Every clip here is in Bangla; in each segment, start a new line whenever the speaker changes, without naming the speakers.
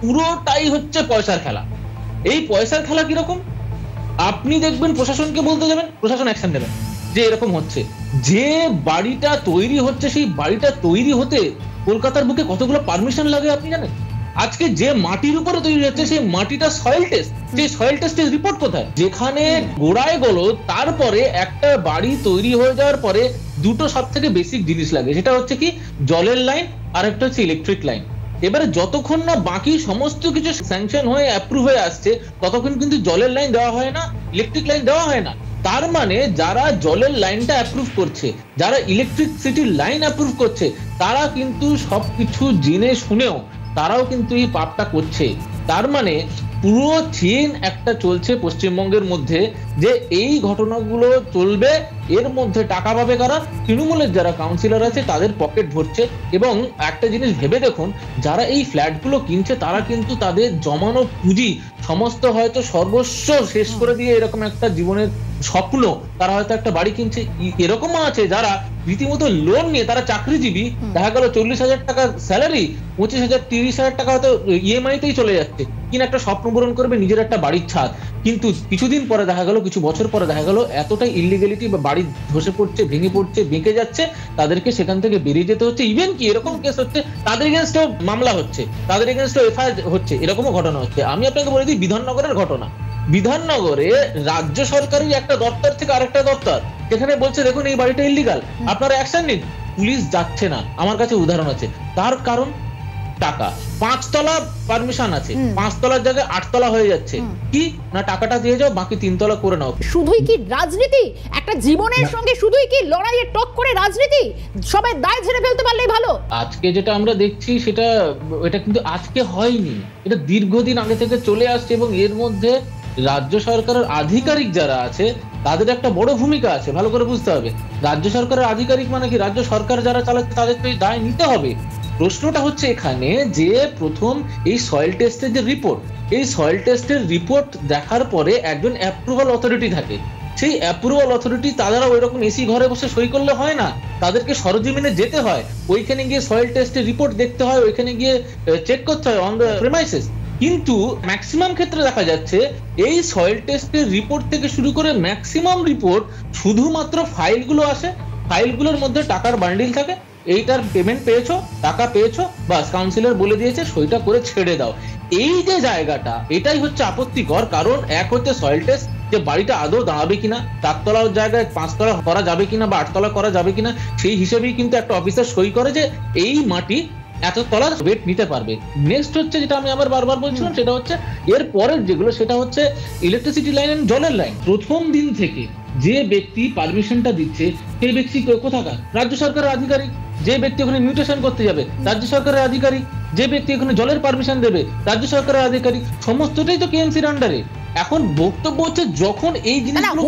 পুরোটাই হচ্ছে পয়সার খেলা। এই পয়সার খেলা কিরকম, আপনি দেখবেন প্রশাসনকে বলতে যাবেন, প্রশাসন অ্যাকশন নেবেন যে এরকম হচ্ছে। যে বাড়িটা তৈরি হচ্ছে সেই বাড়িটা তৈরি হতে কলকাতার বুকে কতগুলো পারমিশন লাগে আপনি জানেন? আজকে যে মাটির উপরে তৈরি হচ্ছে সেই মাটিটা সয়েল টেস্ট, সেই সয়েল টেস্টের রিপোর্ট কোথায়? যেখানে গোড়ায় গেলো, তারপরে একটা বাড়ি তৈরি হয়ে যাওয়ার পরে দুটো সব থেকে বেসিক জিনিস লাগে, সেটা হচ্ছে কি জলের লাইন আর একটা হচ্ছে ইলেকট্রিক লাইন। এবারে যতক্ষণ না বাকি সমস্ত কিছু স্যাংশন হয়ে অ্যাপ্রুভ হয়ে আসছে ততক্ষণ কিন্তু জলের লাইন দেওয়া হয় না, ইলেকট্রিক লাইন দেওয়া হয় না। তার মানে যারা জলের লাইনটা অ্যাপ্রুভ করছে, যারা ইলেকট্রিসিটির লাইন অ্যাপ্রুভ করছে, তারা কিন্তু সবকিছু জেনে শুনেও তারাও কিন্তু এই পাপটা করছে। তার মানে পুরো চেন একটা চলছে পশ্চিমবঙ্গের মধ্যে, যে এই ঘটনাগুলো চলবে, এর মধ্যে টাকা পাবে কারা? তৃণমূলের যারা কাউন্সিলর আছে তাদের পকেট ভরছে। এবং একটা জিনিস ভেবে দেখুন, যারা এই ফ্ল্যাটগুলো কিনছে তারা কিন্তু তাদের জমানো পুঁজি সমস্ত হয়তো সর্বস্ব শেষ করে দিয়ে এরকম একটা জীবনের স্বপ্ন তারা হয়তো একটা বাড়ি কিনছে। এরকমও আছে যারা রীতিমতো লোন নিয়ে, তারা চাকরিজীবী, দেখা গেল 40,000 টাকার স্যালারি, 25,000 30,000 টাকা হয়তো ইএমআইতেই চলে যাচ্ছে, কিনা একটা স্বপ্ন পূরণ করবে নিজের একটা বাড়ির ছাদ। কিন্তু কিছুদিন পরে দেখা গেল, কিছু বছর পরে দেখা গেল এতটাই ইলিগ্যালিটি বা বাড়ি ধসে পড়ছে, ভেঙে পড়ছে, বেঁকে যাচ্ছে, তাদেরকে সেখান থেকে বেরিয়ে যেতে হচ্ছে। ইভেন কি এরকম কেস হচ্ছে তাদের এগেনস্টেও মামলা হচ্ছে, তাদের এগেনস্টেও এফআইআর হচ্ছে, এরকমও ঘটনা হচ্ছে। আমি আপনাকে বলে দিই বিধাননগরের ঘটনা। বিধাননগরে রাজ্য সরকারের একটা দপ্তর থেকে আরেকটা দপ্তর সেখানে বলছে দেখুন এই বাড়িটা ইল্লিগাল, আপনারা অ্যাকশন নিন। পুলিশ যাচ্ছে না। আমার কাছে উদাহরণ আছে। তার কারণ টাকা। 5 তলা পারমিশন আছে, 5 তলার জায়গায় 8 তলা হয়ে যাচ্ছে। কি না, টাকাটা দিয়ে যাও, বাকি 3 তলা করে নাও।
শুধুই কি রাজনীতি? একটা জীবনের সঙ্গে শুধুই কি লড়াইয়ে টক করে রাজনীতি? সবাই দায় ঝেড়ে ফেলতে পারলেই ভালো।
আজকে যেটা আমরা দেখছি এটা কিন্তু আজকে হয়নি, এটা দীর্ঘদিন আগে থেকে চলে আসছে। এবং এর মধ্যে রাজ্য সরকারের আধিকারিক যারা আছে তাদের একটা বড় ভূমিকা আছে, ভালো করে বুঝতে হবে। রাজ্য সরকারের আধিকারিক মানে কি, রাজ্য সরকার যারা চালাচ্ছে তাদের তো এই দায় নিতে হবে। প্রশ্নটা হচ্ছে এখানে যে প্রথম এই সয়েল টেস্টের যে রিপোর্ট, এই সয়েল টেস্টের রিপোর্ট দেখার পরে একজন অ্যাপ্রুভাল অথরিটি থাকে। সেই অ্যাপ্রুভাল অথরিটি তারা ওইরকম এসি ঘরে বসে সই করলে হয় না, তাদেরকে সরজমিনে যেতে হয়, ওইখানে গিয়ে সয়েল টেস্টের রিপোর্ট দেখতে হয়, ওইখানে গিয়ে চেক করতে হয় অন দ্য প্রেমাইসেস। কিন্তু ম্যাক্সিমাম ক্ষেত্রে দেখা যাচ্ছে এই সয়েল টেস্টের রিপোর্ট থেকে শুরু করে ম্যাক্সিমাম রিপোর্ট শুধুমাত্র ফাইলগুলো আসে, ফাইলগুলোর মধ্যে টাকার বান্ডিল থাকে, এইটার পেমেন্ট পেয়েছো, টাকা পেয়েছো, বাস কাউন্সিলর বলে দিয়েছে সইটা করে ছেড়ে দাও। এই যে জায়গাটা, এটাই হচ্ছে আপত্তিকর। কারণ এক হচ্ছে সয়েল টেস্ট, যে বাড়িটা আদৌ দাঁড়াবে কিনা, 4 তলার জায়গায় 5 তলা করা যাবে কিনা বা 8 তলা করা যাবে কিনা, সেই হিসেবেই কিন্তু একটা অফিসার সই করে যে এই মাটি এত তলার ওয়েট নিতে পারবে। নেক্সট হচ্ছে যেটা আমি আবার বারবার বলছিলাম, সেটা হচ্ছে এর পরের যেগুলো, সেটা হচ্ছে ইলেকট্রিসিটি লাইন এন্ড জলের লাইন। প্রথম দিন থেকে যে ব্যক্তি পারমিশনটা দিচ্ছে সেই ব্যক্তি কোথাকার? রাজ্য সরকারের আধিকারিক। যে ব্যক্তি ওখানে মিউটেশন করতে যাবে রাজ্য সরকারের আধিকারিক, যে ব্যক্তি ওখানে জলের পারমিশন দেবে রাজ্য সরকারের আধিকারিক, সমস্তটাই তো কেএমসির আন্ডারে। এখন বক্তব্য হচ্ছে যখন এই জিনিসগুলো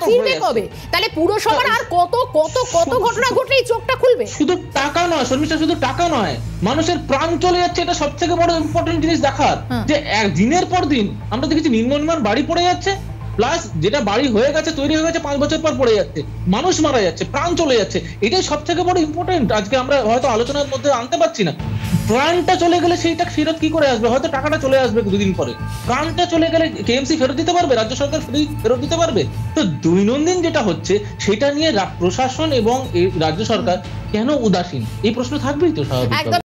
ফিরবে কবে? তাহলে পুরসভার আর কত কত কত ঘটনা ঘটলেই চোখটা খুলবে।
শুধু টাকা নয় শর্মিষ্ঠা, শুধু টাকা নয়, মানুষের প্রাণ চলে যাচ্ছে, এটা সবথেকে বড় ইম্পর্টেন্ট জিনিস দেখার। যে দিনের পর দিন আমরা দেখেছি নির্মাণ বাড়ি পড়ে যাচ্ছে, প্লাস যেটা বাড়ি হয়ে গেছে, তৈরি হয়ে গেছে, 5 বছর পর পড়ে যাচ্ছে, মানুষ মারা যাচ্ছে, প্রাণ চলে যাচ্ছে। এটাই সব থেকে বড় ইম্পর্টেন্ট। আজকে আমরা হয়তো আলোচনার মধ্যে আনতে পারছি না। প্রাণটা চলে গেলে সেইটা ফেরত কি করে আসবে? হয়তো টাকাটা চলে আসবে 2 দিন পরে, প্রাণটা চলে গেলে কেএমসি ফেরত দিতে পারবে? রাজ্য সরকার ফেরত দিতে পারবে? তো দৈনন্দিন যেটা হচ্ছে সেটা নিয়ে প্রশাসন এবং রাজ্য সরকার কেন উদাসীন, এই প্রশ্ন থাকবেই তো স্বাভাবিক।